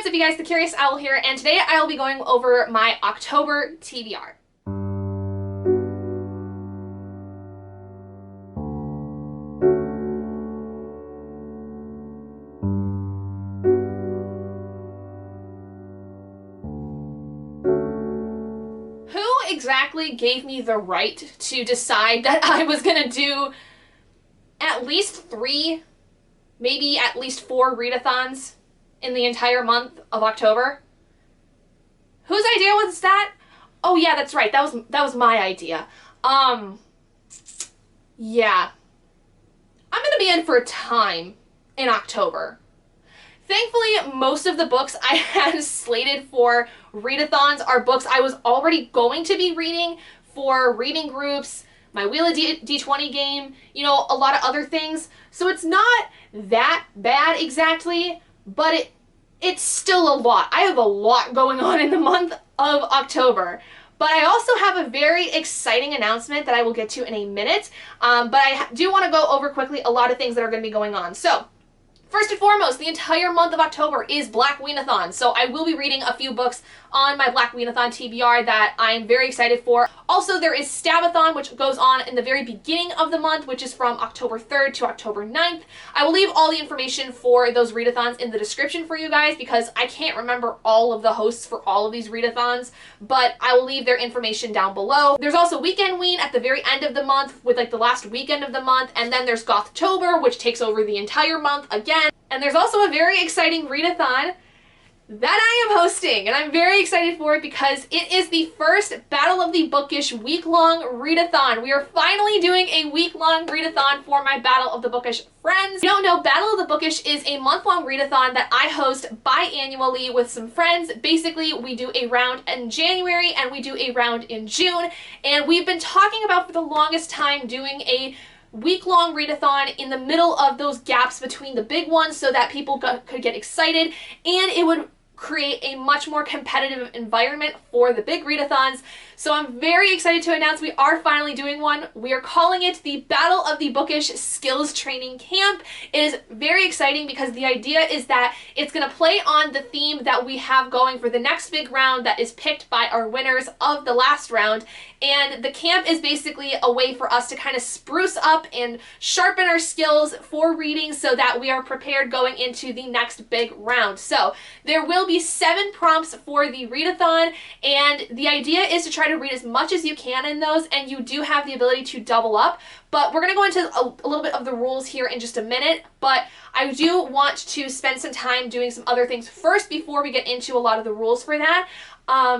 what's up you guys, the Curious Owl here, and today I will be going over my October TBR. Who exactly gave me the right to decide that I was gonna do at least 3, maybe at least 4 readathons in the entire month of October? Whose idea was that? Oh yeah, that's right. That was my idea. Yeah. I'm gonna be in for a time in October. Thankfully, most of the books I had slated for readathons are books I was already going to be reading for reading groups, my Wheel of D20 game, you know, a lot of other things. So it's not that bad exactly, but it's still a lot. I have a lot going on in the month of October. But I also have a very exciting announcement that I will get to in a minute. But I do want to go over quickly a lot of things that are going to be going on. So, first and foremost, the entire month of October is Black Readathon, so I will be reading a few books on my Black Readathon TBR that I'm very excited for. Also, there is Stabathon, which goes on in the very beginning of the month, which is from October 3rd to October 9th. I will leave all the information for those readathons in the description for you guys because I can't remember all of the hosts for all of these readathons, but I will leave their information down below. There's also Weekend Ween at the very end of the month with like the last weekend of the month, and then there's Gothtober, which takes over the entire month again. And there's also a very exciting readathon that I am hosting, and I'm very excited for it because it is the first Battle of the Bookish week-long readathon. We are finally doing a week-long readathon for my Battle of the Bookish friends. If you don't know, Battle of the Bookish is a month-long readathon that I host biannually with some friends. Basically, we do a round in January and we do a round in June, and we've been talking about for the longest time doing a week-long readathon in the middle of those gaps between the big ones so that people could get excited, and it would create a much more competitive environment for the big readathons. So I'm very excited to announce we are finally doing one. We are calling it the Battle of the Bookish Skills Training Camp. It is very exciting because the idea is that it's going to play on the theme that we have going for the next big round that is picked by our winners of the last round. And the camp is basically a way for us to kind of spruce up and sharpen our skills for reading so that we are prepared going into the next big round. So there will be 7 prompts for the readathon, and the idea is to try to read as much as you can in those, and you do have the ability to double up. But we're going to go into a little bit of the rules here in just a minute, but I do want to spend some time doing some other things first before we get into a lot of the rules for that.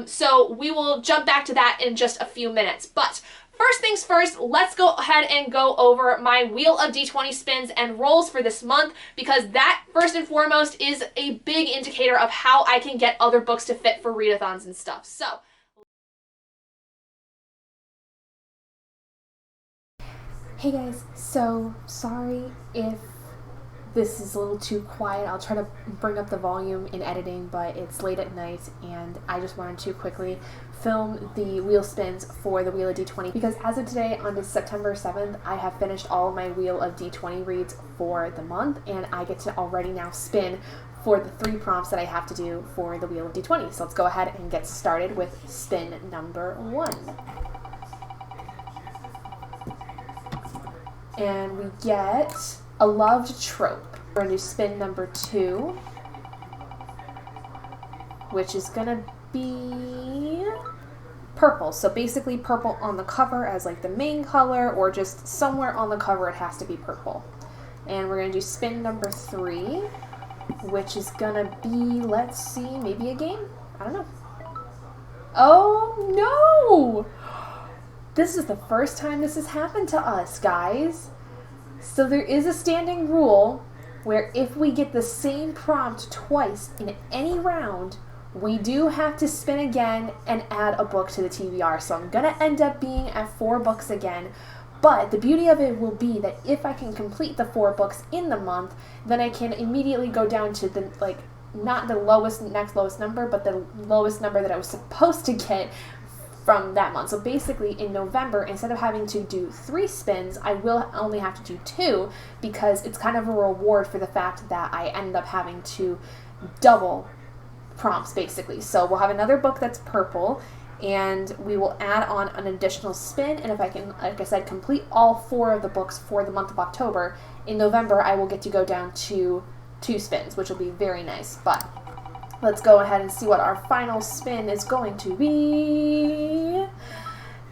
So we will jump back to that in just a few minutes. But first things first, let's go ahead and go over my Wheel of D20 spins and rolls for this month, because that, first and foremost, is a big indicator of how I can get other books to fit for readathons and stuff. So hey guys, so sorry if this is a little too quiet. I'll try to bring up the volume in editing, but it's late at night and I just wanted to quickly film the wheel spins for the Wheel of D20 because as of today, on September 7th, I have finished all of my Wheel of D20 reads for the month, and I get to already now spin for the 3 prompts that I have to do for the Wheel of D20. So let's go ahead and get started with spin number 1. And we get a loved trope. We're going to do spin number 2, which is going to be purple. So basically purple on the cover as like the main color, or just somewhere on the cover it has to be purple. And we're going to do spin number 3, which is going to be, let's see, maybe a game? I don't know. Oh no! This is the first time this has happened to us, guys. So there is a standing rule where if we get the same prompt twice in any round, we do have to spin again and add a book to the TBR. So I'm going to end up being at 4 books again. But the beauty of it will be that if I can complete the 4 books in the month, then I can immediately go down to the, like, not the next lowest number, but the lowest number that I was supposed to get from that month. So basically in November, instead of having to do 3 spins, I will only have to do 2 because it's kind of a reward for the fact that I end up having to double prompts, basically. So we'll have another book that's purple, and we will add on an additional spin, and if I can, like I said, complete all 4 of the books for the month of October, in November I will get to go down to 2 spins, which will be very nice. But let's go ahead and see what our final spin is going to be.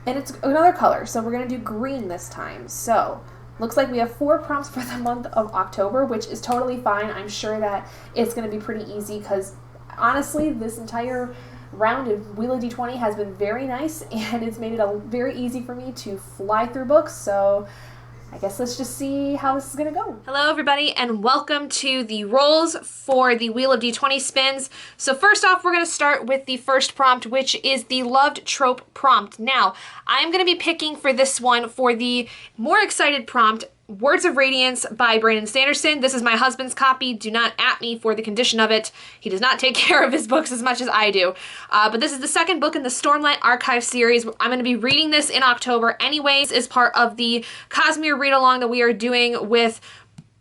And it's another color, so we're going to do green this time. So looks like we have 4 prompts for the month of October, which is totally fine. I'm sure that it's going to be pretty easy because honestly, this entire round of Wheel of D20 has been very nice, and it's made it very easy for me to fly through books. So I guess let's just see how this is going to go. Hello everybody, and welcome to the rolls for the Wheel of D20 spins. So first off, we're going to start with the first prompt, which is the Loved Trope prompt. Now, I'm going to be picking for this one for the more excited prompt, Words of Radiance by Brandon Sanderson. This is my husband's copy. Do not at me for the condition of it. He does not take care of his books as much as I do. But this is the second book in the Stormlight Archive series. I'm going to be reading this in October anyways as part of the Cosmere read-along that we are doing with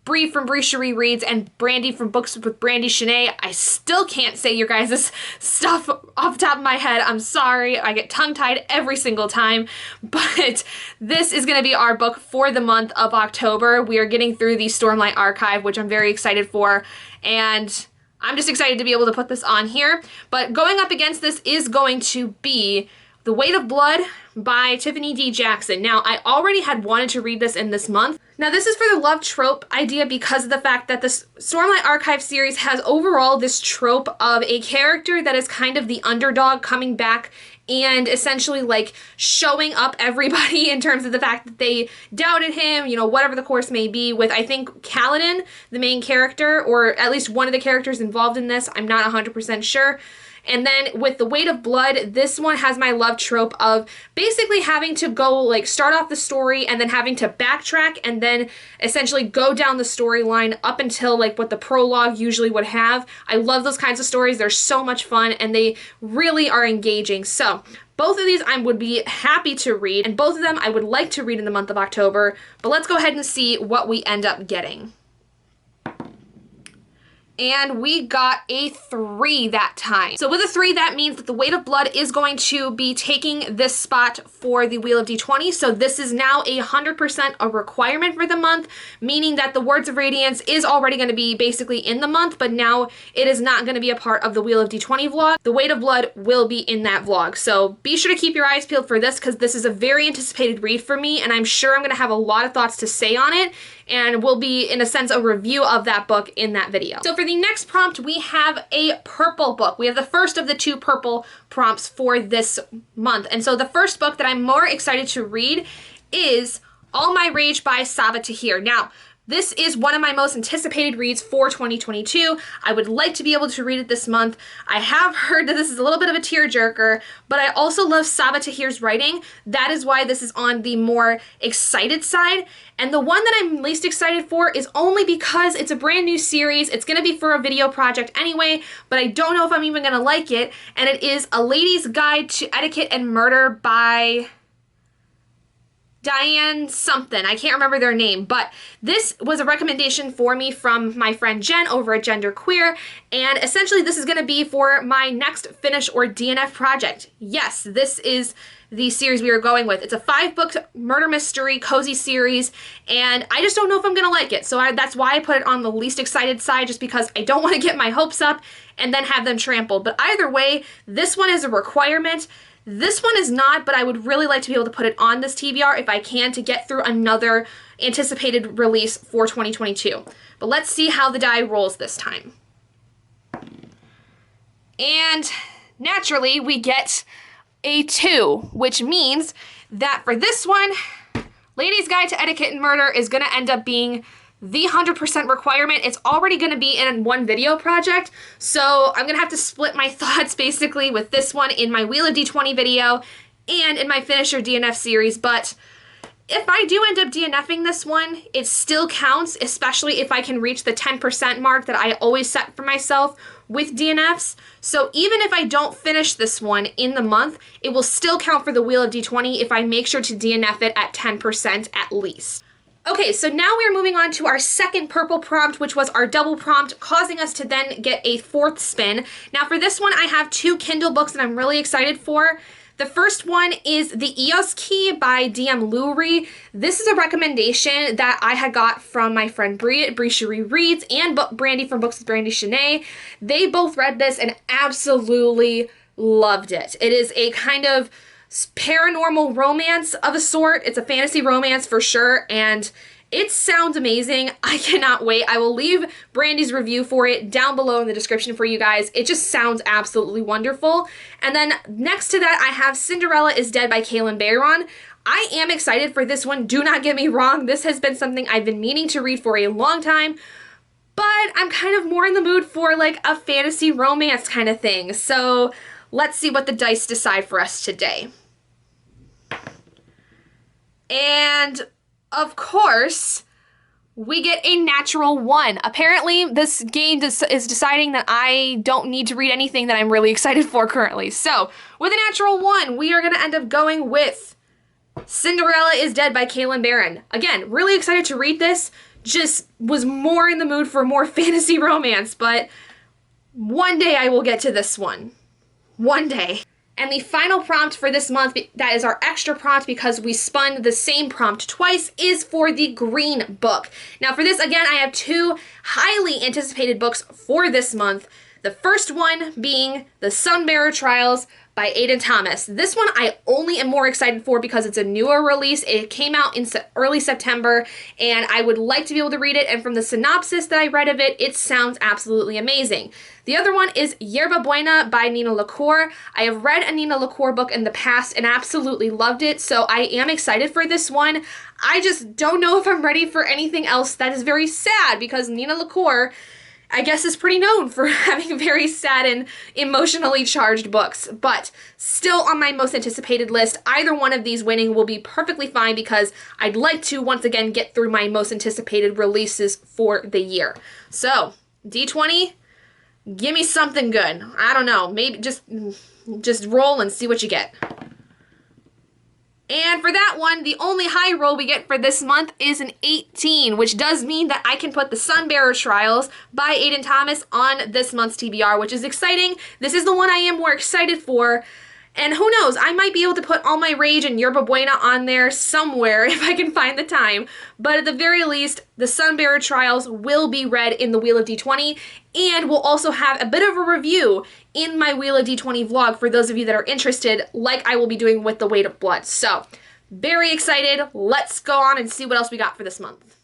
Bree from Bree Cherie Reads and Brandy from Books with Brandy Shanae. I still can't say your guys' stuff off the top of my head. I'm sorry. I get tongue-tied every single time. But this is going to be our book for the month of October. We are getting through the Stormlight Archive, which I'm very excited for. And I'm just excited to be able to put this on here. But going up against this is going to be The Weight of Blood by Tiffany D. Jackson. Now, I already had wanted to read this in this month. Now, this is for the love trope idea because of the fact that this Stormlight Archive series has overall this trope of a character that is kind of the underdog coming back and essentially like showing up everybody in terms of the fact that they doubted him, you know, whatever the course may be, with I think Kaladin, the main character, or at least one of the characters involved in this. I'm not 100% sure. And then with The Weight of Blood, this one has my love trope of basically having to go like start off the story and then having to backtrack and then essentially go down the storyline up until like what the prologue usually would have. I love those kinds of stories. They're so much fun and they really are engaging. So both of these I would be happy to read, and both of them I would like to read in the month of October. But let's go ahead and see what we end up getting. And we got a 3 that time. So with a 3, that means that The Weight of Blood is going to be taking this spot for the Wheel of D20. So this is now 100% a requirement for the month, meaning that the Words of Radiance is already going to be basically in the month, but now it is not going to be a part of the Wheel of D20 vlog. The Weight of Blood will be in that vlog. So be sure to keep your eyes peeled for this because this is a very anticipated read for me, and I'm sure I'm going to have a lot of thoughts to say on it, and will be, in a sense, a review of that book in that video. So for the next prompt, we have a purple book. We have the first of the 2 purple prompts for this month. And so the first book that I'm more excited to read is All My Rage by Sabaa Tahir. Now, this is one of my most anticipated reads for 2022. I would like to be able to read it this month. I have heard that this is a little bit of a tearjerker, but I also love Sabaa Tahir's writing. That is why this is on the more excited side. And the one that I'm least excited for is only because it's a brand new series. It's going to be for a video project anyway, but I don't know if I'm even going to like it. And it is A Lady's Guide to Etiquette and Murder by Diane something. I can't remember their name, but this was a recommendation for me from my friend Jen over at Gender Queer, and essentially this is going to be for my next finish or DNF project. Yes, this is the series we are going with. It's a 5-book murder mystery cozy series, and I just don't know if I'm going to like it. So that's why I put it on the least excited side, just because I don't want to get my hopes up and then have them trampled. But either way, this one is a requirement. This one is not, but I would really like to be able to put it on this TBR if I can to get through another anticipated release for 2022. But let's see how the die rolls this time. And naturally, we get a 2, which means that for this one, Lady's Guide to Etiquette and Murder is going to end up being the 100% requirement. It's already going to be in one video project, so I'm going to have to split my thoughts basically with this one in my Wheel of D20 video and in my Finisher DNF series, but if I do end up DNFing this one, it still counts, especially if I can reach the 10% mark that I always set for myself with DNFs. So even if I don't finish this one in the month, it will still count for the Wheel of D20 if I make sure to DNF it at 10% at least. Okay, so now we are moving on to our second purple prompt, which was our double prompt, causing us to then get a fourth spin. Now for this one, I have 2 Kindle books that I'm really excited for. The first one is The EOS Key by DM Lurie. This is a recommendation that I had got from my friend Bree at Bree Cherie Reads and Brandy from Books with Brandy Shanae. They both read this and absolutely loved it. It is a kind of paranormal romance of a sort. It's a fantasy romance for sure, and it sounds amazing. I cannot wait. I will leave Brandy's review for it down below in the description for you guys. It just sounds absolutely wonderful. And then next to that, I have Cinderella is Dead by Kaylin Bayron. I am excited for this one. Do not get me wrong. This has been something I've been meaning to read for a long time, but I'm kind of more in the mood for like a fantasy romance kind of thing. So let's see what the dice decide for us today. And of course, we get a natural 1. Apparently, this game is deciding that I don't need to read anything that I'm really excited for currently. So, with a natural 1, we are going to end up going with Cinderella is Dead by Kaylin Bayron. Again, really excited to read this. Just was more in the mood for more fantasy romance, but one day I will get to this one. One day. And the final prompt for this month, that is our extra prompt because we spun the same prompt twice, is for the green book. Now for this, again, I have 2 highly anticipated books for this month. The first one being The Sunbearer Trials by Aiden Thomas. This one I only am more excited for because it's a newer release. It came out in early September, and I would like to be able to read it, and from the synopsis that I read of it, it sounds absolutely amazing. The other one is Yerba Buena by Nina LaCour. I have read a Nina LaCour book in the past and absolutely loved it, so I am excited for this one. I just don't know if I'm ready for anything else. That is very sad because Nina LaCour, I guess, is pretty known for having very sad and emotionally charged books, but still on my most anticipated list. Either one of these winning will be perfectly fine because I'd like to once again get through my most anticipated releases for the year. So, D20, give me something good. I don't know, maybe just roll and see what you get. And for that one, the only high roll we get for this month is an 18, which does mean that I can put The Sunbearer Trials by Aiden Thomas on this month's TBR, which is exciting. This is the one I am more excited for. And who knows, I might be able to put All My Rage and Yerba Buena on there somewhere if I can find the time. But at the very least, The Sunbearer Trials will be read in the Wheel of D20, and we'll also have a bit of a review in my Wheel of D20 vlog for those of you that are interested, like I will be doing with The Weight of Blood. So, very excited. Let's go on and see what else we got for this month.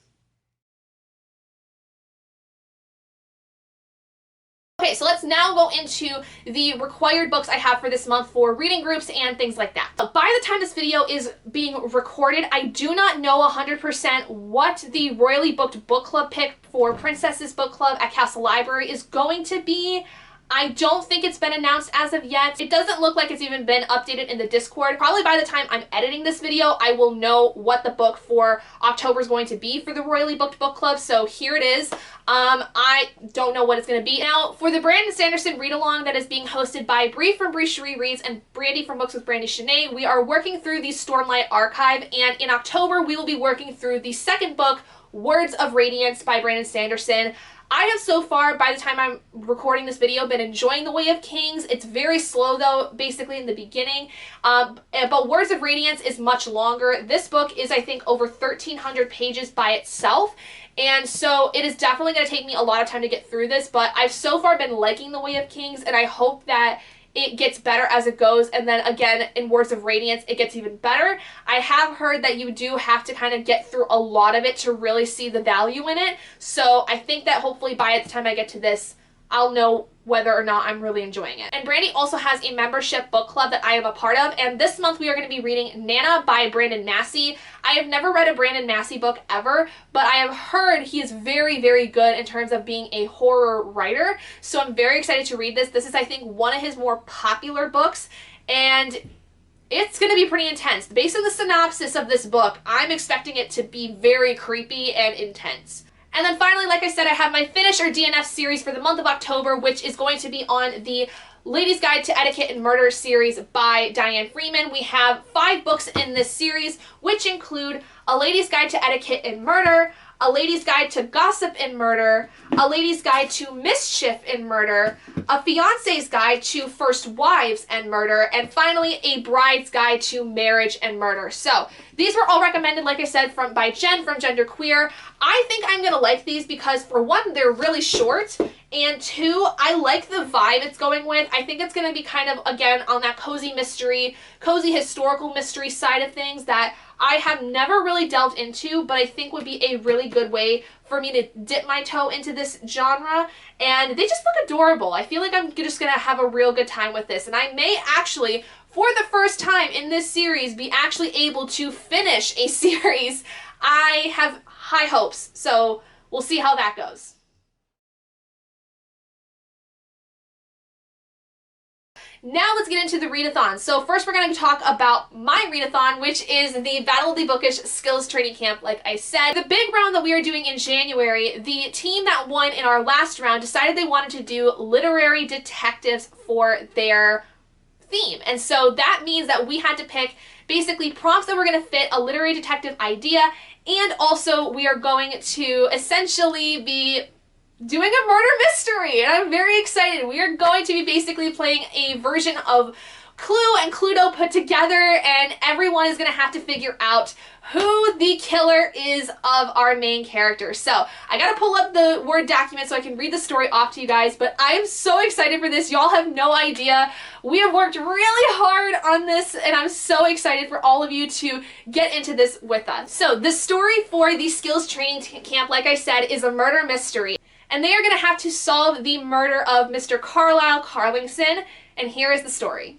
Okay, so let's now go into the required books I have for this month for reading groups and things like that. By the time this video is being recorded, I do not know 100% what the Royally Booked book club pick for Princesses Book Club at Castle Library is going to be. I don't think it's been announced as of yet. It doesn't look like it's even been updated in the Discord. Probably by the time I'm editing this video, I will know what the book for October is going to be for the Royally Booked Book Club, so here it is. I don't know what it's going to be. Now, for the Brandon Sanderson read-along that is being hosted by Bree from Bree Cherie Reads and Brandy from Books with Brandy Shanae, we are working through the Stormlight Archive, and in October, we will be working through the second book, Words of Radiance by Brandon Sanderson. I have so far, by the time I'm recording this video, been enjoying The Way of Kings. It's very slow, though, basically in the beginning. But Words of Radiance is much longer. This book is, I think, over 1,300 pages by itself. And so it is definitely going to take me a lot of time to get through this. But I've so far been liking The Way of Kings, and I hope that it gets better as it goes, and then again in Words of Radiance it gets even better. I have heard that you do have to kind of get through a lot of it to really see the value in it, so I think that hopefully by the time I get to this, I'll know whether or not I'm really enjoying it. And Brandy also has a membership book club that I am a part of, and this month we are going to be reading Nana by Brandon Massey. I have never read a Brandon Massey book ever, but I have heard he is very, very good in terms of being a horror writer, so I'm very excited to read this. This is, I think, one of his more popular books, and it's going to be pretty intense. Based on the synopsis of this book, I'm expecting it to be very creepy and intense. And then finally, like I said, I have my Finish or DNF series for the month of October, which is going to be on the Ladies Guide to Etiquette and Murder series by Diane Freeman. We have 5 books in this series, which include A Lady's Guide to Etiquette and Murder, A Lady's Guide to Gossip and Murder, A Lady's Guide to Mischief and Murder, A Fiance's Guide to First Wives and Murder, and finally A Bride's Guide to Marriage and Murder. So these were all recommended, like I said, by Jen from Genderqueer. I think I'm going to like these because, for one, they're really short, and 2, I like the vibe it's going with. I think it's going to be kind of, again, on that cozy mystery, cozy historical mystery side of things that I have never really delved into, but I think would be a really good way for me to dip my toe into this genre, and they just look adorable. I feel like I'm just going to have a real good time with this, and I may actually, for the first time in this series, be actually able to finish a series. I have high hopes, so we'll see how that goes. Now let's get into the readathon. So first we're going to talk about my readathon, which is the Battle of the Bookish Skills Training Camp, like I said. The big round that we are doing in January, the team that won in our last round decided they wanted to do literary detectives for their theme. And so that means that we had to pick basically prompts that were going to fit a literary detective idea, and also we are going to essentially be doing a murder mystery, and I'm very excited. We are going to be basically playing a version of Clue and Cluedo put together, and everyone is going to have to figure out who the killer is of our main character. So I gotta pull up the Word document so I can read the story off to you guys, but I am so excited for this. Y'all have no idea. We have worked really hard on this, and I'm so excited for all of you to get into this with us. So the story for the Skills Training Camp, like I said, is a murder mystery. And they are going to have to solve the murder of Mr. Carlisle Carlingson, and here is the story.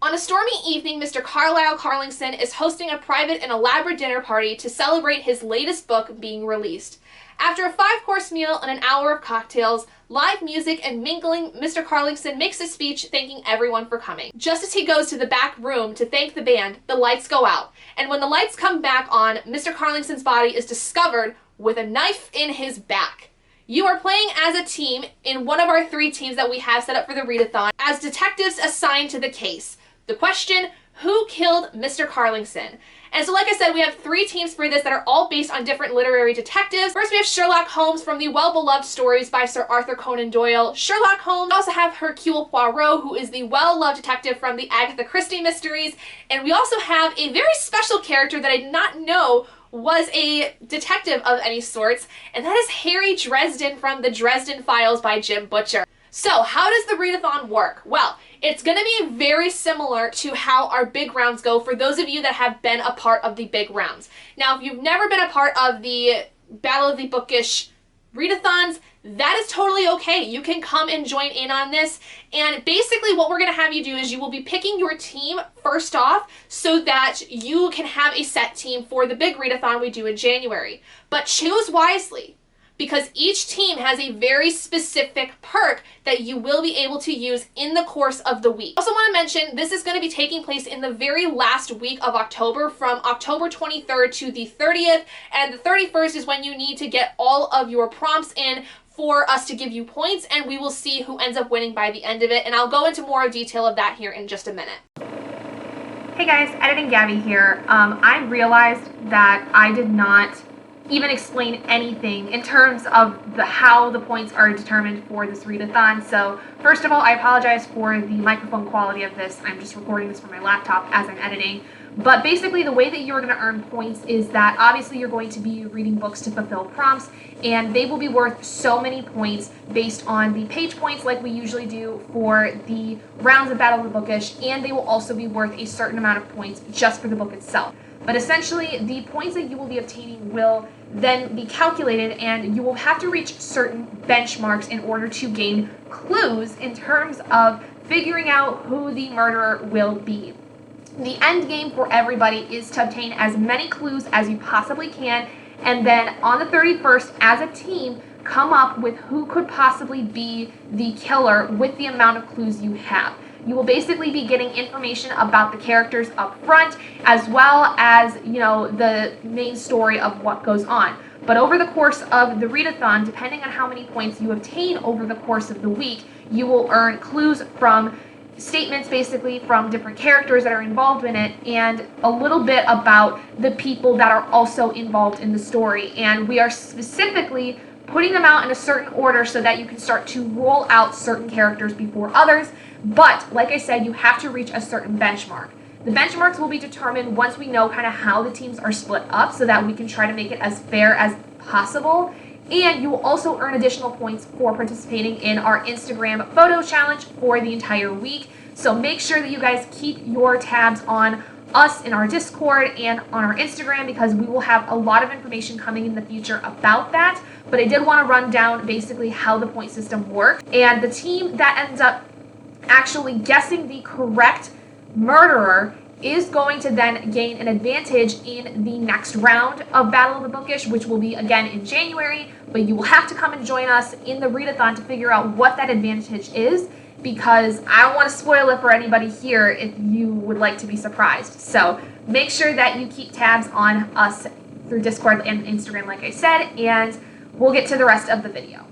On a stormy evening, Mr. Carlisle Carlingson is hosting a private and elaborate dinner party to celebrate his latest book being released. After a 5-course meal and an hour of cocktails, live music, and mingling, Mr. Carlingson makes a speech thanking everyone for coming. Just as he goes to the back room to thank the band, the lights go out, and when the lights come back on, Mr. Carlingson's body is discovered with a knife in his back. You are playing as a team in one of our 3 teams that we have set up for the readathon as detectives assigned to the case. The question, who killed Mr. Carlingson? And so like I said, we have 3 teams for this that are all based on different literary detectives. First we have Sherlock Holmes from the well-beloved stories by Sir Arthur Conan Doyle. Sherlock Holmes. We also have Hercule Poirot, who is the well-loved detective from the Agatha Christie mysteries. And we also have a very special character that I did not know was a detective of any sorts, and that is Harry Dresden from the Dresden Files by Jim Butcher. So how does the readathon work? Well, it's going to be very similar to how our big rounds go for those of you that have been a part of the big rounds. Now, if you've never been a part of the Battle of the Bookish readathons, that is totally okay. You can come and join in on this, and basically what we're going to have you do is you will be picking your team first off so that you can have a set team for the big readathon we do in January. But choose wisely, because each team has a very specific perk that you will be able to use in the course of the week. I also want to mention this is going to be taking place in the very last week of October, from October 23rd to the 30th, and the 31st is when you need to get all of your prompts in for us to give you points, and we will see who ends up winning by the end of it, and I'll go into more detail of that here in just a minute. Hey guys, Editing Gabby here. I realized that I did not even explain anything in terms of how the points are determined for this readathon. So first of all, I apologize for the microphone quality of this. I'm just recording this from my laptop as I'm editing. But basically the way that you're going to earn points is that obviously you're going to be reading books to fulfill prompts, and they will be worth so many points based on the page points like we usually do for the rounds of Battle of the Bookish, and they will also be worth a certain amount of points just for the book itself. But essentially, the points that you will be obtaining will then be calculated, and you will have to reach certain benchmarks in order to gain clues in terms of figuring out who the murderer will be. The end game for everybody is to obtain as many clues as you possibly can, and then on the 31st, as a team, come up with who could possibly be the killer with the amount of clues you have. You will basically be getting information about the characters up front, as well as, you know, the main story of what goes on. But over the course of the readathon, depending on how many points you obtain over the course of the week, you will earn clues from statements basically from different characters that are involved in it, and a little bit about the people that are also involved in the story. And we are specifically putting them out in a certain order so that you can start to roll out certain characters before others. But like I said, you have to reach a certain benchmark. The benchmarks will be determined once we know kind of how the teams are split up, so that we can try to make it as fair as possible. And you will also earn additional points for participating in our Instagram photo challenge for the entire week. So make sure that you guys keep your tabs on us in our Discord and on our Instagram, because we will have a lot of information coming in the future about that. But I did want to run down basically how the point system works. And the team that ends up actually guessing the correct murderer is going to then gain an advantage in the next round of Battle of the Bookish, which will be again in January. But you will have to come and join us in the readathon to figure out what that advantage is, because I don't want to spoil it for anybody here if you would like to be surprised. So make sure that you keep tabs on us through Discord and Instagram, like I said, and we'll get to the rest of the video.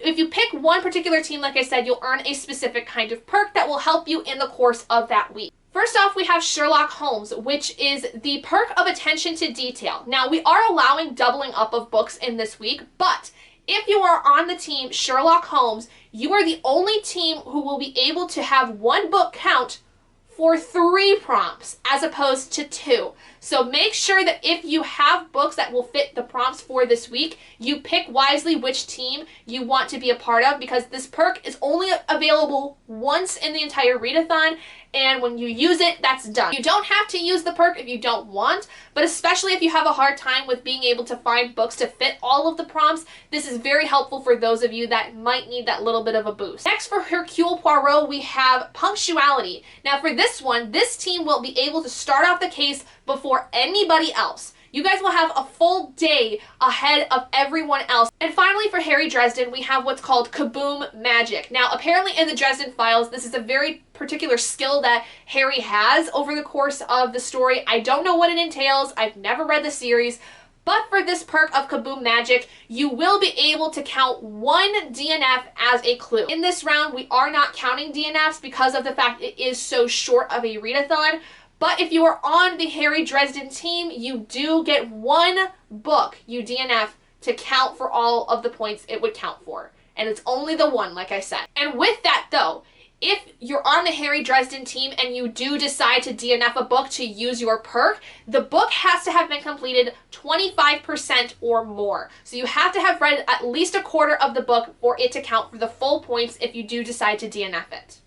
If you pick one particular team, like I said, you'll earn a specific kind of perk that will help you in the course of that week. First off, we have Sherlock Holmes, which is the perk of attention to detail. Now, we are allowing doubling up of books in this week, but if you are on the team Sherlock Holmes, you are the only team who will be able to have one book count for 3 prompts as opposed to 2. So make sure that if you have books that will fit the prompts for this week, you pick wisely which team you want to be a part of, because this perk is only available once in the entire readathon, and when you use it, that's done. You don't have to use the perk if you don't want, but especially if you have a hard time with being able to find books to fit all of the prompts, this is very helpful for those of you that might need that little bit of a boost. Next, for Hercule Poirot, we have punctuality. Now for this one, this team will be able to start off the case before anybody else. You guys will have a full day ahead of everyone else. And finally, for Harry Dresden, we have what's called Kaboom Magic. Now, apparently in the Dresden Files, this is a very particular skill that Harry has over the course of the story. I don't know what it entails. I've never read the series. But for this perk of Kaboom Magic, you will be able to count 1 DNF as a clue. In this round, we are not counting DNFs because of the fact it is so short of a readathon. But if you are on the Harry Dresden team, you do get 1 book you DNF to count for all of the points it would count for. And it's only the 1, like I said. And with that, though, if you're on the Harry Dresden team and you do decide to DNF a book to use your perk, the book has to have been completed 25% or more. So you have to have read at least a quarter of the book for it to count for the full points if you do decide to DNF it.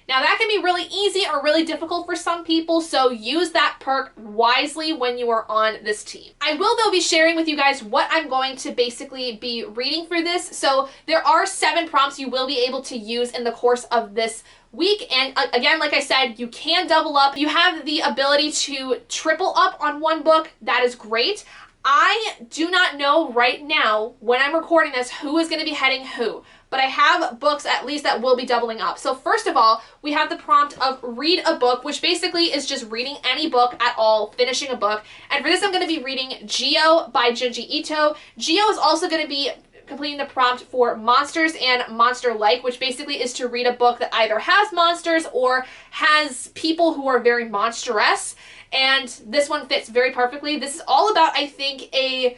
Now that can be really easy or really difficult for some people, so use that perk wisely when you are on this team. I will though be sharing with you guys what I'm going to basically be reading for this. So there are 7 prompts you will be able to use in the course of this week, and again, like I said, you can double up. You have the ability to triple up on one book. That is great. I do not know right now when I'm recording this who is going to be heading who, but I have books at least that will be doubling up. So first of all, we have the prompt of read a book, which basically is just reading any book at all, finishing a book. And for this, I'm going to be reading Geo by Junji Ito. Geo is also going to be completing the prompt for monsters and monster-like, which basically is to read a book that either has monsters or has people who are very monstrous. And this one fits very perfectly. This is all about, I think, a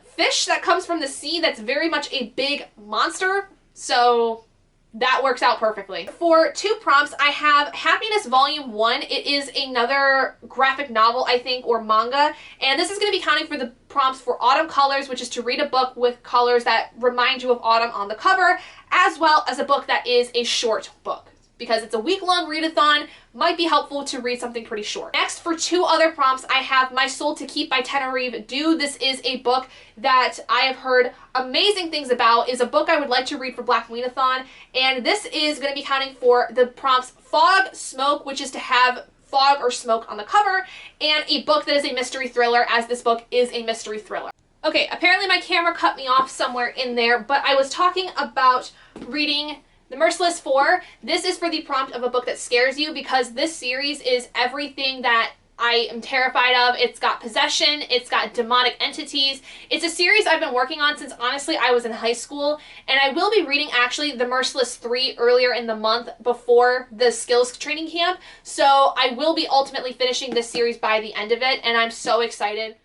fish that comes from the sea that's very much a big monster. So that works out perfectly. For 2 prompts, I have Happiness Volume 1. It is another graphic novel, I think, or manga. And this is going to be counting for the prompts for Autumn Colors, which is to read a book with colors that remind you of autumn on the cover, as well as a book that is a short book. Because it's a week-long readathon, might be helpful to read something pretty short. Next, for 2 other prompts, I have My Soul to Keep by Tenerife Dew. This is a book that I have heard amazing things about. Is a book I would like to read for Black Readathon, and this is going to be counting for the prompts Fog, Smoke, which is to have fog or smoke on the cover, and a book that is a mystery thriller, as this book is a mystery thriller. Okay, apparently my camera cut me off somewhere in there, but I was talking about reading The Merciless Four, this is for the prompt of a book that scares you, because this series is everything that I am terrified of. It's got possession, it's got demonic entities. It's a series I've been working on since, honestly, I was in high school, and I will be reading actually The Merciless 3 earlier in the month before the skills training camp, so I will be ultimately finishing this series by the end of it, and I'm so excited.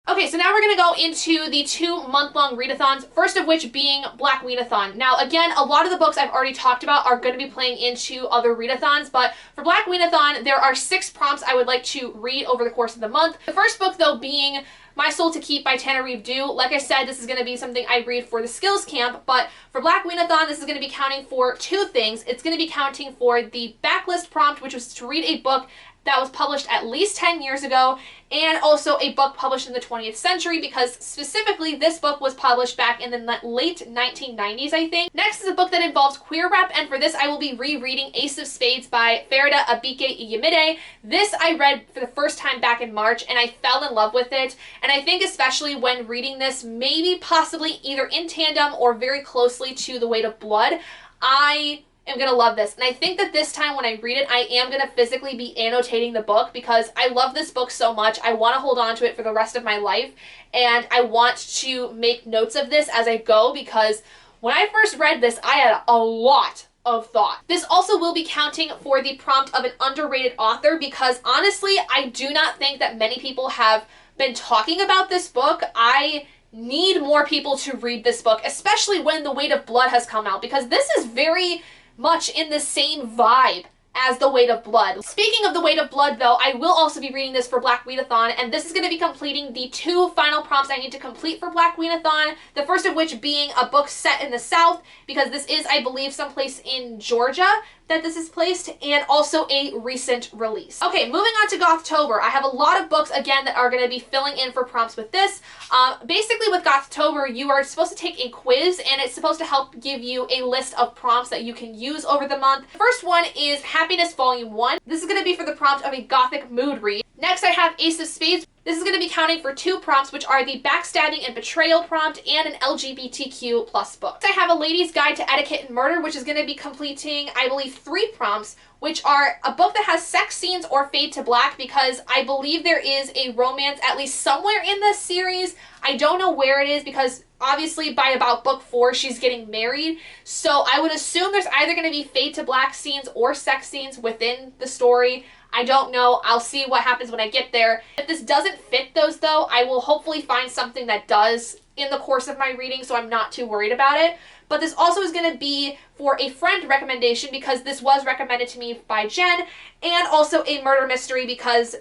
Okay, so now we're going to go into the 2-month-long readathons, first of which being Black Readathon. Now, again, a lot of the books I've already talked about are going to be playing into other readathons, but for Black Readathon, there are 6 prompts I would like to read over the course of the month. The first book, though, being My Soul to Keep by Tanner Reeve Dew. Like I said, this is going to be something I read for the skills camp, but for Black Readathon, this is going to be counting for 2 things. It's going to be counting for the backlist prompt, which was to read a book that was published at least 10 years ago, and also a book published in the 20th century, because specifically this book was published back in the late 1990s, I think. Next is a book that involves queer rep, and for this I will be rereading Ace of Spades by Ferida Abike Iyemide. This I read for the first time back in March, and I fell in love with it, and I think especially when reading this, maybe possibly either in tandem or very closely to The Weight of Blood, I am going to love this. And I think that this time when I read it, I am going to physically be annotating the book, because I love this book so much. I want to hold on to it for the rest of my life, and I want to make notes of this as I go, because when I first read this, I had a lot of thought. This also will be counting for the prompt of an underrated author, because honestly, I do not think that many people have been talking about this book. I need more people to read this book, especially when The Weight of Blood has come out, because this is very much in the same vibe as The Weight of Blood. Speaking of The Weight of Blood, though, I will also be reading this for Black Readathon, and this is going to be completing the 2 final prompts I need to complete for Black Readathon, the first of which being a book set in the South, because this is, I believe, someplace in Georgia that this is placed, and also a recent release. Okay, moving on to Gothtober. I have a lot of books, again, that are going to be filling in for prompts with this. Basically, with Gothtober, you are supposed to take a quiz, and it's supposed to help give you a list of prompts that you can use over the month. The first one is Happiness Volume 1. This is going to be for the prompt of a gothic mood read. Next, I have Ace of Spades. This is going to be counting for 2 prompts, which are the backstabbing and betrayal prompt and an LGBTQ plus book. Next, I have A Lady's Guide to Etiquette and Murder, which is going to be completing, I believe, 3 prompts, which are a book that has sex scenes or fade to black, because I believe there is a romance at least somewhere in this series. I don't know where it is, because obviously by about book 4 she's getting married, so I would assume there's either going to be fade to black scenes or sex scenes within the story. I don't know. I'll see what happens when I get there. If this doesn't fit those, though, I will hopefully find something that does in the course of my reading, so I'm not too worried about it. But this also is going to be for a friend recommendation, because this was recommended to me by Jen, and also a murder mystery, because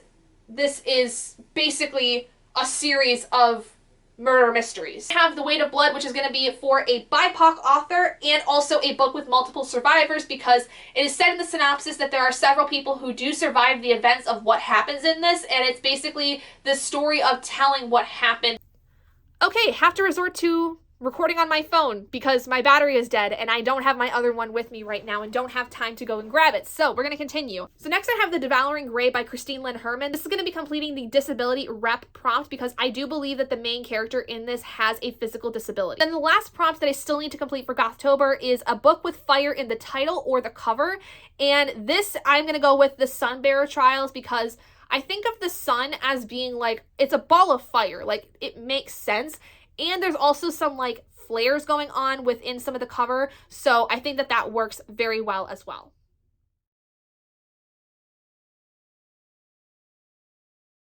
this is basically a series of murder mysteries. I have The Weight of Blood, which is going to be for a BIPOC author, and also a book with multiple survivors, because it is said in the synopsis that there are several people who do survive the events of what happens in this, and it's basically the story of telling what happened. Okay, have to resort to recording on my phone because my battery is dead and I don't have my other one with me right now and don't have time to go and grab it. So we're going to continue. So next I have The Devouring Gray by Christine Lynn Herman. This is going to be completing the disability rep prompt, because I do believe that the main character in this has a physical disability. Then the last prompt that I still need to complete for Gothtober is a book with fire in the title or the cover. And this I'm going to go with The Sunbearer Trials, because I think of the sun as being like, it's a ball of fire. Like, it makes sense. And there's also some like flares going on within some of the cover. So I think that that works very well as well.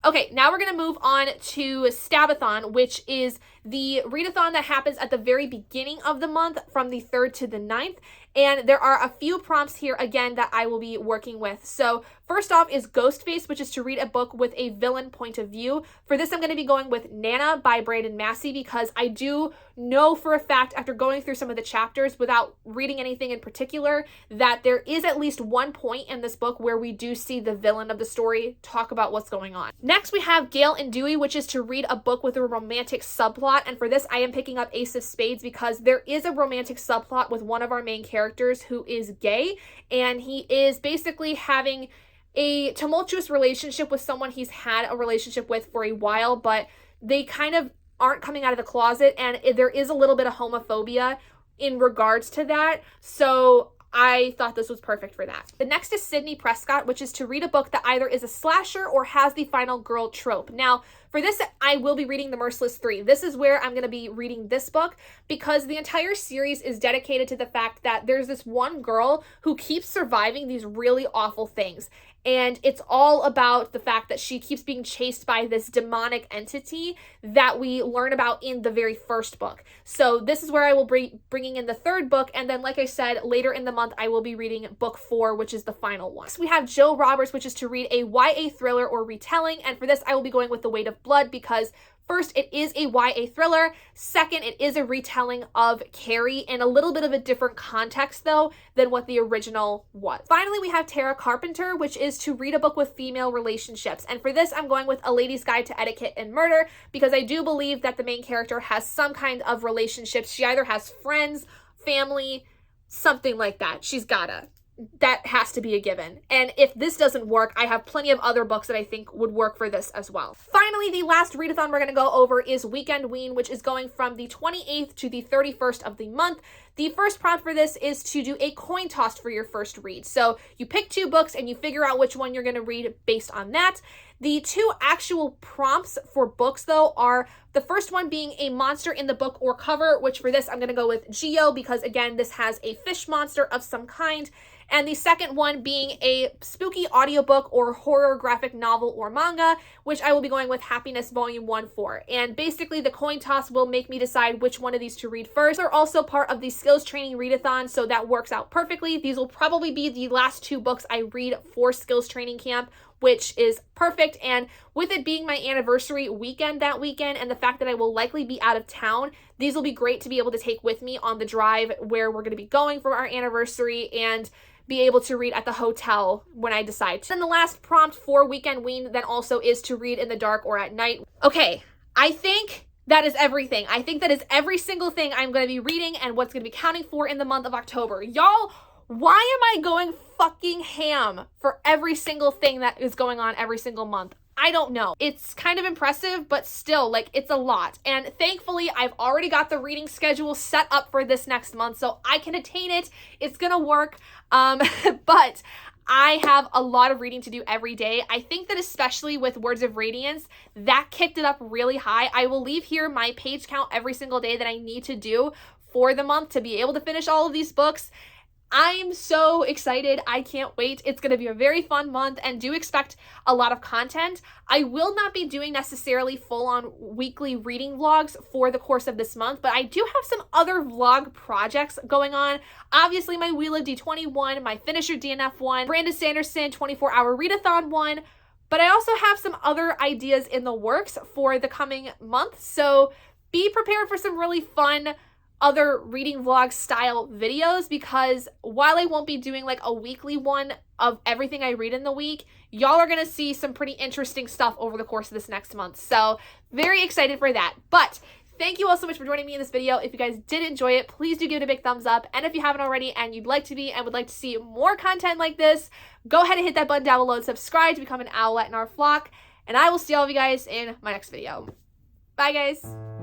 Okay, now we're going to move on to Stabathon, which is the readathon that happens at the very beginning of the month from the 3rd to the 9th. And there are a few prompts here, again, that I will be working with. So first off is Ghostface, which is to read a book with a villain point of view. For this, I'm going to be going with Nana by Brandon Massey, because I do know for a fact, after going through some of the chapters without reading anything in particular, that there is at least one point in this book where we do see the villain of the story talk about what's going on. Next, we have Gale and Dewey, which is to read a book with a romantic subplot. And for this, I am picking up Ace of Spades, because there is a romantic subplot with one of our main characters who is gay, and he is basically having a tumultuous relationship with someone he's had a relationship with for a while, but they kind of aren't coming out of the closet, and there is a little bit of homophobia in regards to that. So I thought this was perfect for that. The next is Sydney Prescott, which is to read a book that either is a slasher or has the final girl trope. Now, for this, I will be reading The Merciless 3. This is where I'm going to be reading this book because the entire series is dedicated to the fact that there's this one girl who keeps surviving these really awful things. And it's all about the fact that she keeps being chased by this demonic entity that we learn about in the very first book. So this is where I will be bringing in the third book. And then, like I said, later in the month, I will be reading book 4, which is the final one. So we have Joe Roberts, which is to read a YA thriller or retelling. And for this, I will be going with The Weight of Blood because first, it is a YA thriller. Second, it is a retelling of Carrie in a little bit of a different context, though, than what the original was. Finally, we have Tara Carpenter, which is to read a book with female relationships. And for this, I'm going with A Lady's Guide to Etiquette and Murder because I do believe that the main character has some kind of relationships. She either has friends, family, something like that. She's gotta. That has to be a given. And if this doesn't work, I have plenty of other books that I think would work for this as well. Finally, the last readathon we're going to go over is Weekend Ween, which is going from the 28th to the 31st of the month. The first prompt for this is to do a coin toss for your first read. So you pick 2 books and you figure out which one you're going to read based on that. The 2 actual prompts for books, though, are the first one being a monster in the book or cover, which for this I'm going to go with Geo because, again, this has a fish monster of some kind. And the second one being a spooky audiobook or horror graphic novel or manga, which I will be going with Happiness Volume 1 for. And basically the coin toss will make me decide which one of these to read first. They're also part of the skills training readathon, so that works out perfectly. These will probably be the last 2 books I read for skills training camp, which is perfect. And with it being my anniversary weekend that weekend and the fact that I will likely be out of town, these will be great to be able to take with me on the drive where we're going to be going for our anniversary and be able to read at the hotel when I decide to. And the last prompt for Weekend Ween then also is to read in the dark or at night. Okay, I think that is everything. I think that is every single thing I'm going to be reading and what's going to be counting for in the month of October. Y'all, why am I going fucking ham for every single thing that is going on every single month? I don't know. It's kind of impressive, but still, like, it's a lot. And thankfully, I've already got the reading schedule set up for this next month, so I can attain it. It's gonna work. But I have a lot of reading to do every day. I think that especially with Words of Radiance, that kicked it up really high. I will leave here my page count every single day that I need to do for the month to be able to finish all of these books. I'm so excited. I can't wait. It's going to be a very fun month and do expect a lot of content. I will not be doing necessarily full-on weekly reading vlogs for the course of this month, but I do have some other vlog projects going on. Obviously, my Wheel of D20 one, my Finisher DNF one, Brandon Sanderson 24-hour readathon one, but I also have some other ideas in the works for the coming month. So be prepared for some really fun other reading vlog style videos because while I won't be doing like a weekly one of everything I read in the week, y'all are going to see some pretty interesting stuff over the course of this next month. So very excited for that. But thank you all so much for joining me in this video. If you guys did enjoy it, please do give it a big thumbs up. And if you haven't already and you'd like to be and would like to see more content like this, go ahead and hit that button down below and subscribe to become an owlet in our flock. And I will see all of you guys in my next video. Bye guys.